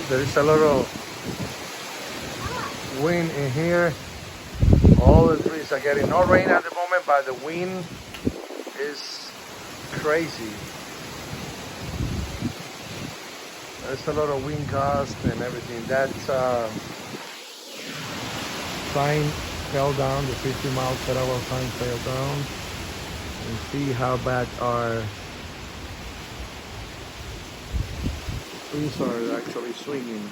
There is a lot of wind in here. All the trees are getting no rain at the moment, but the wind is crazy. There's a lot of wind gust and everything. That sign fell down, the 50 miles per hour sign fell down. And see how bad our trees are actually swinging.